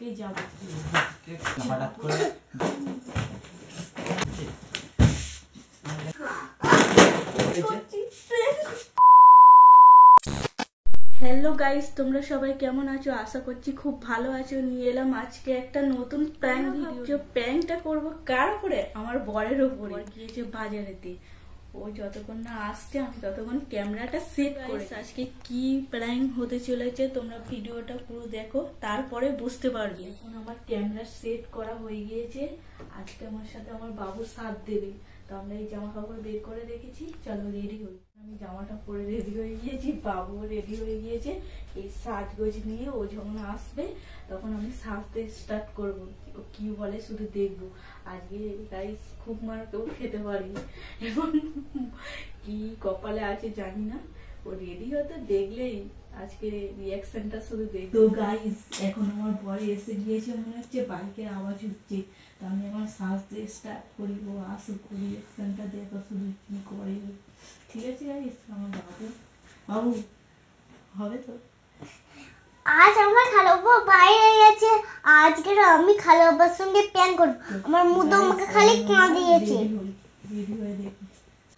আজকেই যাব। হঠাৎ করে হ্যালো গাইস, তোমরা সবাই কেমন আছো? আশা করছি খুব ভালো আছো। নিয়ে এলাম আজকে একটা নতুন প্র্যাঙ্ক ভিডিও। প্র্যাঙ্কটা করব কার উপরে? আমার বরের উপরে। গিয়েছে বাজারেতে, ও যতক্ষণ না আসছে আমি ততক্ষণ ক্যামেরাটা সেট করে। আজকে কি প্র্যাঙ্ক হতে চলেছে তোমরা ভিডিওটা পুরো দেখো, তারপরে বুঝতে পারবে। এখন আমার ক্যামেরা সেট করা হয়ে গিয়েছে। আজকে আমার সাথে আমার বাবু সাথ দেবে, তো আমরা এই জামা কাপড় বের করে রেখেছি। চলো রেডি হই। আমি জামাটা পরে রেডি হয়ে গিয়েছি, বাবুও রেডি হয়ে গিয়েছে। এই সাজগোজ নিয়ে ও যখন আসবে তখন আমি সাজতে স্টার্ট করবো। ও কি বলে শুধু দেখবো। আজকে গাইস খুব মার কেউ খেতে পারি, এবং কি কপালে আছে জানি না। ও রেডি হতে দেখলেই আজকে রিয়াকশনটা শুধু দেখবো। তো গাইস এখন আমার বর এসে গিয়েছে, মনে হচ্ছে বাইকের আওয়াজ হচ্ছে। তো আমি এখন সাজতে স্টার্ট করি, ও আসুক, রিয়াকশনটা দেখো শুধু কি করে। ঠিক আছে গাইস, আমার বাবু বাবু হবে তো। আজ আমার খালাব্বা বাইরে গেছে, আজকে আমি খালাব্বার সঙ্গে প্ল্যান করব। আমার মুদো আমাকে খালি কাঁদিয়েছে। রেডি হয়ে দেখি।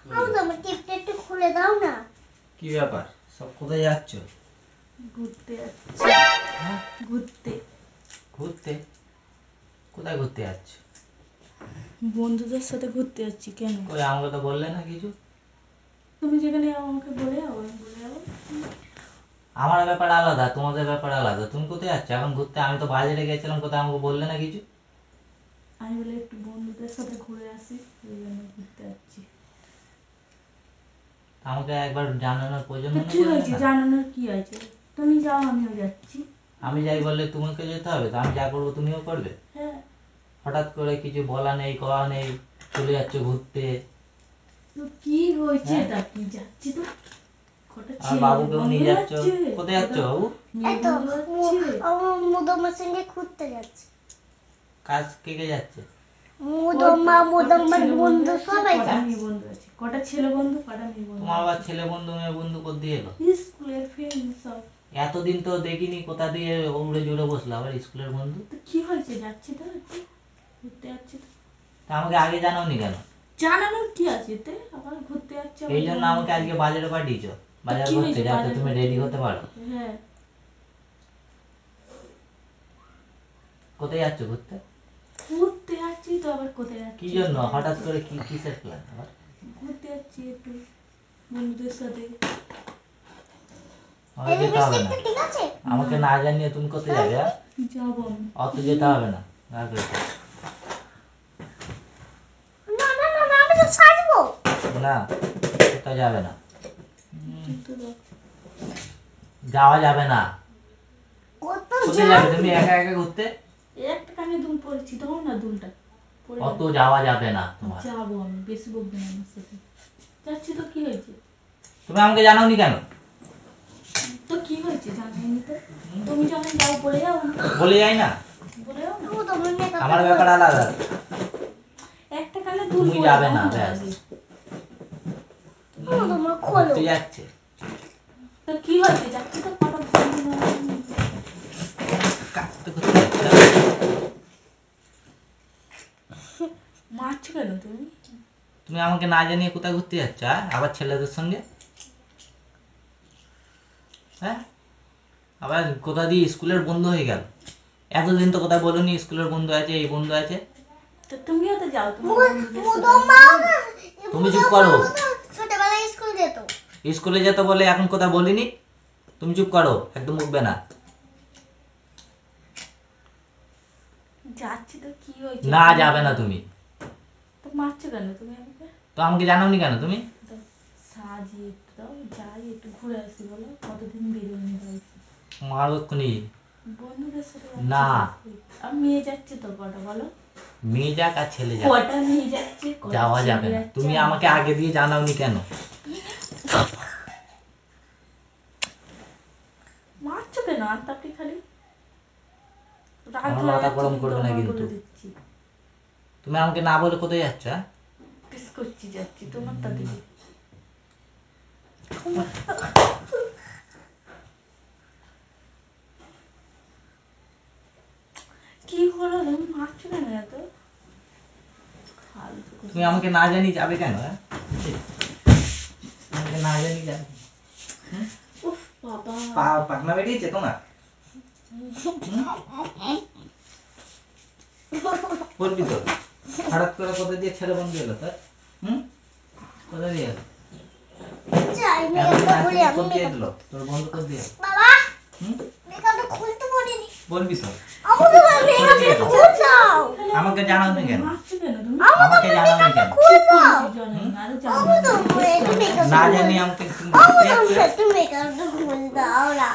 মুদো আমার টিপটা একটু খুলে দাও না। কি ব্যাপার, সব কোথায় যাচ্ছ? ঘুরতে যাচ্ছি। হ্যাঁ, ঘুরতে। ঘুরতে? কোথায় ঘুরতে যাচ্ছ? বন্ধুদের সাথে ঘুরতে যাচ্ছি। কেন? কই আমাকে তো বললে না কিছু। তুমি যেখানে আমাকে বলে যাবো আমি বলে যাবো। আমার ব্যাপার আলাদা, তোমাদের ব্যাপার আলাদা। তুমি কোথায় যাচ্ছ এখন ঘুরতে? আমি তো বাজারে গেছিলাম, কোথায় আমাকে বললে না কিছু। আমি বলে একটু বন্ধুদের সাথে ঘুরে আসি, ওই জন্য ঘুরতে যাচ্ছি। আমাকে একবার জানানোর প্রয়োজন তো মনে কি করলে হয়েছে? না? জানানোর কি আছে? তুমি যাও, আমিও যাচ্ছি। আমি যাই বললে তোমাকে যেতে হবে? তো আমি যা করবো তুমিও করবে? হ্যাঁ। হঠাৎ করে কিছু বলা নেই কওয়া নেই, চলে যাচ্ছ ঘুরতে। তো কি হয়েছে? হ্যাঁ? তা কি যাচ্ছি তো। কটা আর ছেলে বাবুকেও নিয়ে বন্ধু যাচ্ছ? যাচ্ছে। কোথায় যাচ্ছ বাবু? মেয়ে এই তো বন্ধু যাচ্ছে। আমার মুদো আমার সঙ্গে ঘুরতে যাচ্ছে। কাজ কে কে যাচ্ছে? মুদো মা মুদো আমার বন্ধু সবাই কটা যাচ্ছে। মেয়ে বন্ধু আছে, কটা ছেলে বন্ধু, কটা মেয়ে বন্ধু। তোমার আবার ছেলে বন্ধু মেয়ে বন্ধু কোথা দিয়ে এলো? স্কুলের ফ্রেন্ড সব। এতদিন তো দেখিনি, কোথা দিয়ে উড়ে জুড়ে বসলো আবার স্কুলের বন্ধু? তো কি হয়েছে? যাচ্ছি তো একটু ঘুরতে যাচ্ছি তো। তা আমাকে আগে জানাওনি কেন? জানানোর কি আছে এতে? আবার ঘুরতে যাচ্ছে। এই জন্য আমাকে আজকে বাজারে পাঠিয়েছো, বাজার কি করতে, হয়েছে যাতে বাজার তুমি করতে? রেডি হতে পারো। হ্যাঁ। কোথায় যাচ্ছ ঘুরতে? ঘুরতে যাচ্ছি তো, আবার কোথায় যাচ্ছি? কি জন্য হঠাৎ করে, কি কিসের প্ল্যান আবার? ঘুরতে যাচ্ছি একটু বন্ধুদের সাথে। আমাকে যেতে হবে না। ঠিক আছে? আমাকে না জানিয়ে তুমি কোথায় যাবে? হ্যাঁ? যাবো আমি। অত যেতে হবে না। রাখো এটা। না না না না, আমি তো সাজবো। না, কোথাও যাবে না। কিন্তু দেখ, যাওয়া যাবে না। কোথাও কোথায় যাবে তুমি একা একা ঘুরতে? একটা কানে দুল পরেছি, তখন না দুলটা পরে অত যাওয়া যাবে না তোমার। যাবো আমি, বেশি বকবে না আমার সাথে। যাচ্ছি তো, কি হয়েছে? তুমি আমাকে জানাওনি কেন? তো কি হয়েছে জানাইনি তো? তুমি যখন যাও বলে যাও না। বলে যাই না? বলে যাও না। মুদো আমার মেকআপ আমার ব্যাপার আলাদা। একটা কানে দুল তুমি পরে যাবে দাও না, না ব্যাস। আগে। মুদো আমার খোলো। ঘুরতে যাচ্ছে। তো কি হয়েছে? যাচ্ছি তো, কটা বন্ধু না। কাজটা করতে যাচ্ছে না। মারছো কেন তুমি? তুমি আমাকে না জানিয়ে কোথায় ঘুরতে যাচ্ছ? হ্যাঁ? আবার ছেলেদের সঙ্গে? হ্যাঁ, আবার কোথা দিয়ে স্কুলের বন্ধু হয়ে গেল? এতদিন তো কোথায় বলোনি স্কুলের বন্ধু আছে, এই বন্ধু আছে। তো তুমিও তো যাও তোমার বন্ধুদের মুদো সাথে। মা তুমি চুপ করো। ছোটবেলায় স্কুল যেত। স্কুলে যেতে বলে এখন কোথায় বলিনি। তুমি চুপ করো, একদম মুখবে না। যাচ্ছি তো, কি হয়েছে? না, যাবে না তুমি। তো মারছো কেন তুমি আমাকে? তো আমাকে জানাওনি কেন তুমি? তো সাজিয়ে একটু দাও, যাই একটু ঘুরে আসি। বলো কতদিন বেরোয়নি বাড়িতে। মারো এক্ষুনি। বন্ধুদের সাথে না। যাচ্ছি। আমি মেয়ে যাচ্ছে তো, কটা বলো? মেয়ে যাক আর ছেলে যাক, কটা মেয়ে যাচ্ছে, কটা যাওয়া ছেলে যাবে না। যাচ্ছে? তুমি আমাকে আগে দিয়ে জানাওনি কেন? মারছো কেন? আর তাপটি খালি রাগ আমার ধরে মাথা যাচ্ছে, গরম করবে না আমার কিন্তু। বলে দিচ্ছি। তুমি আমাকে না বলে কোথায় যাচ্ছ? হ্যাঁ? কিস করছি, যাচ্ছি তোমার তাতে। মারছো কেন এত? ফালতু কথা। তুমি আমাকে না জানি যাবে কেন? হ্যাঁ? আমাকে না জানি যাবে? উফ বাবা। পাখনা বেরিয়েছে তোমার? বলবি তো হঠাৎ করে কোথা দিয়ে ছেলে বন্ধু এলো তোর? কোথা দিয়ে এলো? যাই এতদিন মেকআপটা বলি আসেনি, আমি কোথা দিয়ে মেকআপ এলো? তোর বন্ধু কোথা দিয়ে এলো? বাবা হুম? মেকআপটা খুলতে পারিনি বলবি তো আমু তোমার মেকআপটা খুল দাও আমাকে জানাওনি কেন? মারছো কেন তুমি? আমাকে জানাওনি কেন? খুল দাও জানেন না, আরে আমু জানো না। তোমার একটু মেকআপ না জানি আমাকে তুমি আমু ঘুরতে যাচ্ছ? তোমার একটু মেকআপটা খুল দাও না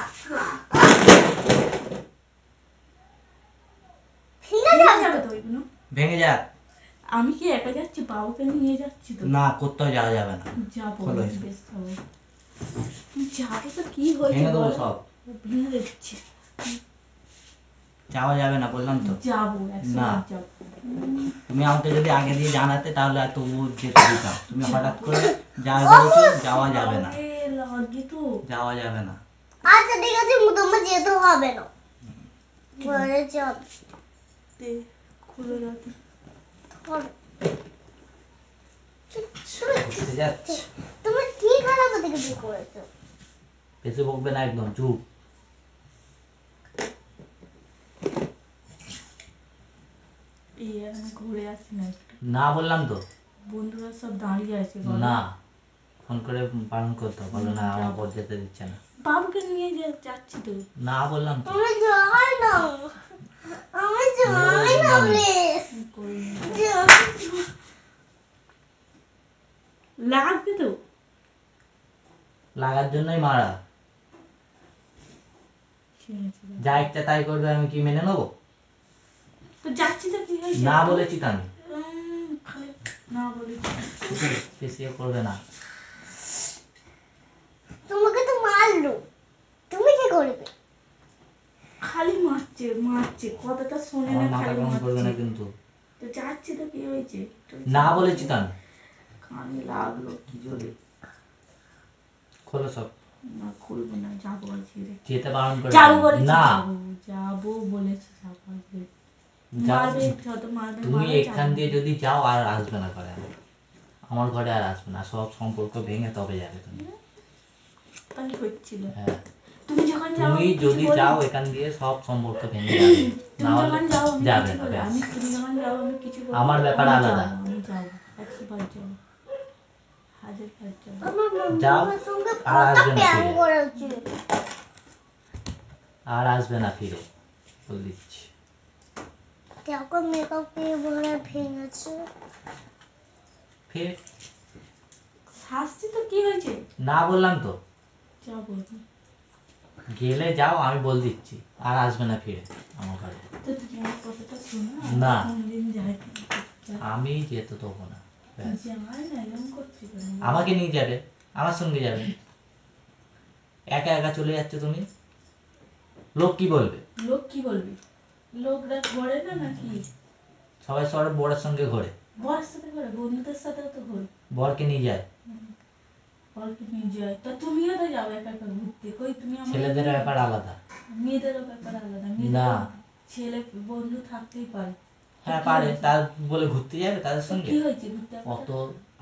ঠিক আছে ভেঙে যাবে তো ওইগুলো। ভেঙে যাক। আমি কি একা যাচ্ছি? বাবুকে নিয়ে যাচ্ছি তো। না, কোথাও যাওয়া যাবে না। যাবো খোলো এসব। বেশ যাবো। যাবো তো কি হয়েছে ভেঙে দেবো বলো? সব। ভেঙে দিচ্ছি। যাওয়া যাবে না বললাম তো। যাবো, 100 না। বার যাবো। তুমি আমাকে যদি আগে দিয়ে জানাতে তাহলে এত যেতে দিতাম। তুমি হঠাৎ করে যাওয়া বলছো, যাওয়া যাবে না। আরে লাগে তো। যাওয়া যাবে না। আচ্ছা ঠিক আছে তোমার যেতে হবে না পরে চল তে, খুলে রাখি। ঘুরতে যাচ্ছি। তুমি কি খারাপ থেকে বিয়ে করেছো বেশি বকবে না, একদম চুপ। এই আর আমি ঘুরে আসি না একটু। না বললাম তো। বন্ধুরা সব দাঁড়িয়ে আছে বলো। না, ফোন করে বারণ করতে হবে। বলো না, আমার বর যেতে দিচ্ছে না। বাবুকে নিয়ে যাচ্ছি তো। না বললাম তো। আমি যাই না আমি যাই না প্লিজ কই না। লাগবে তো। লাগার জন্যই মারা। ঠিক আছে, যা ইচ্ছা তাই করবে, আমি কি মেনে নেবো? তো যাচ্ছি তো কি হয়েছে? না বলেছি তো আমি। খালি না বলেছি। বেশি করবে না। তোমাকে তো মারলো তুমি কি করবে খালি মারছে মারছে, কথাটা শোনে আমার না, মাথা খালি গরম করবে না মারছে। কিন্তু। তো যাচ্ছি তো কি হয়েছে? না বলেছি তো আমি। কানে লাগলো কি জোরে। খোলো সব। না খুলবো না, যাবো আজকে। যেতে বারণ করে যাবো বলেছি, না। যাবো বলেছি, যাবো আজকে। যাও। মারবে যত মারবে তুমি মারবে, এখান যাবো। দিয়ে যদি যাও আর আসবে না ঘরে। আমার ঘরে আর আসবে না, সব সম্পর্ক ভেঙে তবে যাবে তুমি। তাই হচ্ছিল। হ্যাঁ, তুমি যখন যাও তুমি আমি কিছু যদি বলি? যাও এখান দিয়ে সব সম্পর্ক ভেঙে যাবে। না তুমি হলে যখন যাও আমি যাবে কিছু না বলি? ব্যাস। তুমি যখন যাও আমি কিছু বলি? আমার ব্যাপার আমি আলাদা। যাবো, আমি যাবো, 100 বার যাবো, 1000 বার যাবো। আমার যাও, মামার সঙ্গে আর কত আসবে না প্যান ফিরে। করেছে আর আসবে না ফিরে, বলে দিচ্ছি। দেখো মেকআপ দিয়ে ভরে ভেঙেছে ফিরে শাস্তি তো কি হয়েছে? না বললাম তো। যাবো। গেলে যাও, আমি বল দিচ্ছি। আর আসবে না ফিরে আমার ঘরে। তো তুমি আমার কথাটা শোনো। না। কোনদিন যাই আমি যেতে দেবো না ব্যাস। যাই না, এরকম করছি কেন? আমাকে নিয়ে যাবে, আমার সঙ্গে যাবে। একা একা চলে যাচ্ছে তুমি, লোক কি বলবে? লোক কি বলবে? লোকরা ঘরে না নাকি? সবাই সবার বরের সঙ্গে ঘোরে, বরের সাথে ঘরে, বন্ধুদের সাথেও তো ঘরে। বরকে নিয়ে যায়। বরকে নিয়ে যায়, তা তুমিও তো যাও একা একা ঘুরতে। কই তুমি আমার ছেলেদের ব্যাপার আলাদা। মেয়েদেরও ব্যাপার আলাদা। না। মেয়েদের ছেলে বন্ধু থাকতেই পারে। হ্যাঁ পারে, তার বলে ঘুরতে যাবে তাদের তো সঙ্গে? কি হয়েছে ঘুরতে যাবে? অত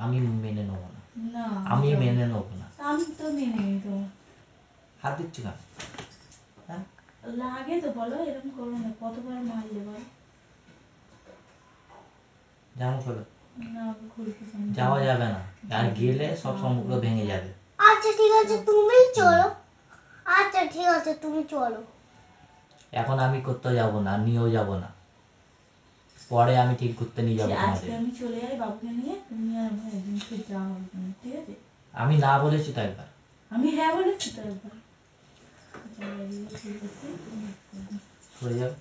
আমি মেনে নেবো না। না আমি যাবো। মেনে নেবো না। আমি তো মেনে নিই তো। হাত দিচ্ছ কেন? হ্যাঁ, লাগে তো বলো, এরকম করো না। কতবার মারলে বলো? জামা খোলো। না আমি খুলতে চাই না। যাওয়া যাবে না, আর গেলে সব সম্পর্ক ভেঙে যাবে। আচ্ছা ঠিক আছে তুমি চলো আচ্ছা ঠিক আছে তুমি চলো এখন আমি কোথাও যাবো না, নিয়েও যাবো না। পরে আমি ঠিক ঘুরতে নিয়ে যাবো আজকে তোমাদের। আমি চলে যাই বাবুকে নিয়ে, তুমি আর আমি একদিন খেতে যাওয়া হবে না, ঠিক আছে? আমি না বলেছি তো একবার। আমি হ্যাঁ বলেছি তো একবার। আচ্ছা, এগুলো ঠিক আছে, তুমি সরে যাও।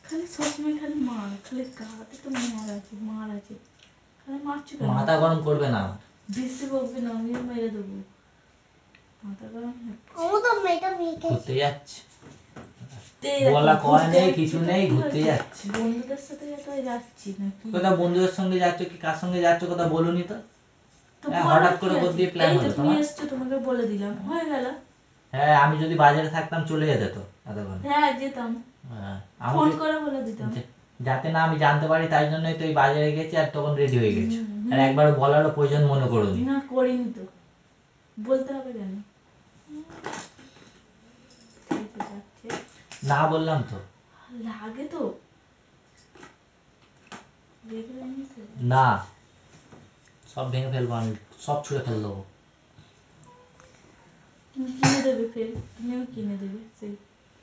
খালি সবসময় খালি মার, খালি গাতে তো মার আছে, মার আছে। খালি মারছো কেন? মাথা গরম করবে না আমার। বেশি বকবে না, আমিও মেরে দেবো। মাথা গরম আমি তো মেকআপ মেখে ঘুরতে যাচ্ছে, হচ্ছে। বলা কয় ঘুরতে নেই, যাচ্ছি কিছু তো নেই, কি ঘুরতে হয়েছে? যাচ্ছি। বন্ধুদের সাথে তো যাচ্ছি নাকি? কোথাও বন্ধুদের সঙ্গে যাচ্ছ কি কার সঙ্গে যাচ্ছ কথা বলুনি তো। তো হ্যাঁ, বলো হঠাৎ কি করে আছে? কোথা দিয়ে plan এই তো হলো তুমি তোমার? এসছো, তোমাকে বলে দিলাম, হয়ে গেল। হ্যাঁ, আমি যদি বাজারে থাকতাম চলে যেতে তো এতক্ষণ। হ্যাঁ যেতাম, হ্যাঁ, ফোন আমাকে করে বলে দিতাম। যাতে না আমি জানতে পারি তাই জন্যই তো এই বাজারে গেছি আর তখন রেডি হয়ে গেছি। হুম, আর একবার বলারও প্রয়োজন মনে করোনি। না করিনি তো, বলতে হবে কেন? এই তো যাচ্ছে। না বললাম তো। লাগে তো, দেখলে নি তো। না, সব ভেঙে ফেলবো আমি, সব ছুঁড়ে ফেল দেবো। তুমি কিনে দেবে ফের, তুমিও কিনে দেবে সেই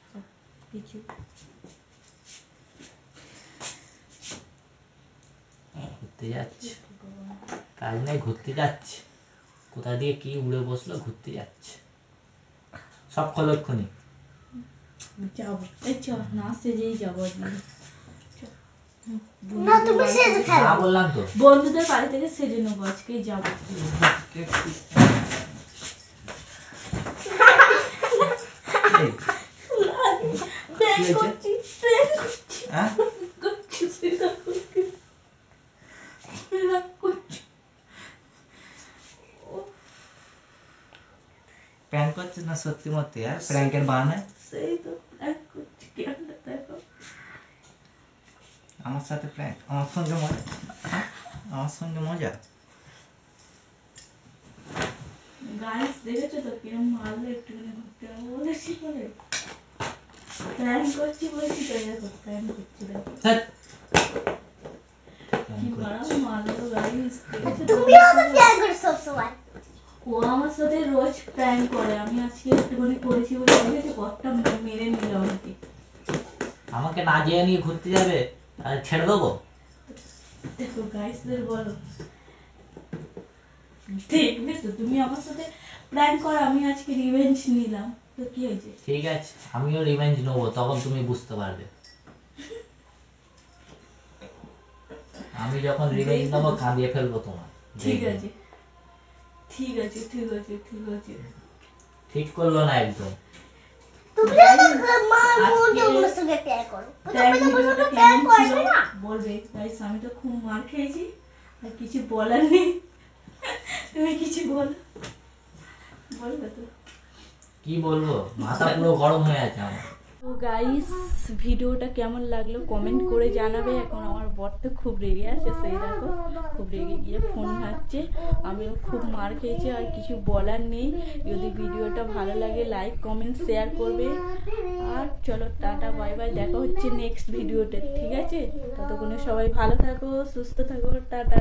সব কিছু। ঘুরতে যাচ্ছে, কাজ নেই, ঘুরতে যাচ্ছে। কোথা দিয়ে কি উড়ে বসলো, ঘুরতে যাচ্ছে। সব খোলো এক্ষুনি। যাবো, এই চ না সেজেই যাবো আজকে। চ। না তুমি সেজে না খেলো। বললাম তো। বন্ধুদের বাড়ি থেকে সেজে নেবো, আজকেই যাবো। এই, প্র্যাঙ্ক হয়েছে? করছি, প্র্যাঙ্ক করছি, হ্যাঁ? করছি, সেটা করছি, প্র্যাঙ্ক করছি। প্র্যাঙ্ক করছিস না সত্যি মতে? আর প্র্যাঙ্কের বাহানায় সেই তো প্র্যাঙ্ক করছি, কেমনটা দেখো। আমার সাথে প্র্যাঙ্ক, আমার সঙ্গে মজা, আমার সঙ্গে মজা। গাইস দেখেছো তো কিরম মারলো, একটুখানি ঘুরতে যাবো বলেছি বলে। প্ল্যান করছি বলছি তো, দেখো প্ল্যান করছি, দেখো ধ্যাৎ। কি মারা মারলো গাইস, দেখেছো তো? তুমিও তো প্ল্যান করো সব সময়। ও আমার সাথে রোজ প্ল্যান করে, আমি আজকে একটুখানি করেছি বলে দেখেছি কতটা মেরে নিল আমাকে। আমাকে না যেয়ে নিয়ে ঘুরতে যাবে আর ছেড়ে দেবো? দেখো গাইসদের বলো, দেখবে তো তুমি আমার সাথে প্ল্যান করো, আমি আজকে রিভেঞ্জ নিলাম, তো কি হয়েছে? ঠিক আছে, আমিও রিভেঞ্জ নেবো, তখন তুমি বুঝতে পারবে। আমি যখন রিভেঞ্জ নেবো কাঁদিয়ে ফেলবো তোমার। ঠিক দেখবে। আছে, ঠিক আছে, ঠিক আছে, ঠিক আছে। ঠিক করলো না একদম। তুমি আমার মুদমের সঙ্গে প্ল্যান করো। প্র্যাঙ্ক তুমি তো ভিডিওটা প্ল্যান কেমন করবে ছিল না। বলবে গাইস, আমি তো খুব মার খেয়েছি, আর কিছু বলার নেই। তুমি কিছু বলো, বলবে তো? কি বলবো, মাথা পুরো গরম হয়ে আছে আমার। তো গাইস ভিডিওটা কেমন লাগলো কমেন্ট করে জানাবে। এখন আমার বর তো খুব রেগে আছে, সেই দেখো খুব রেগে গিয়ে ফোন ঘাটছে, আমিও খুব মার খেয়েছি, আর কিছু বলার নেই। যদি ভিডিওটা ভালো লাগে লাইক কমেন্ট শেয়ার করবে। আর চলো টাটা বাই বাই, দেখা হচ্ছে নেক্সট ভিডিওতে, ঠিক আছে? ততক্ষণে সবাই ভালো থাকো, সুস্থ থাকো, টাটা।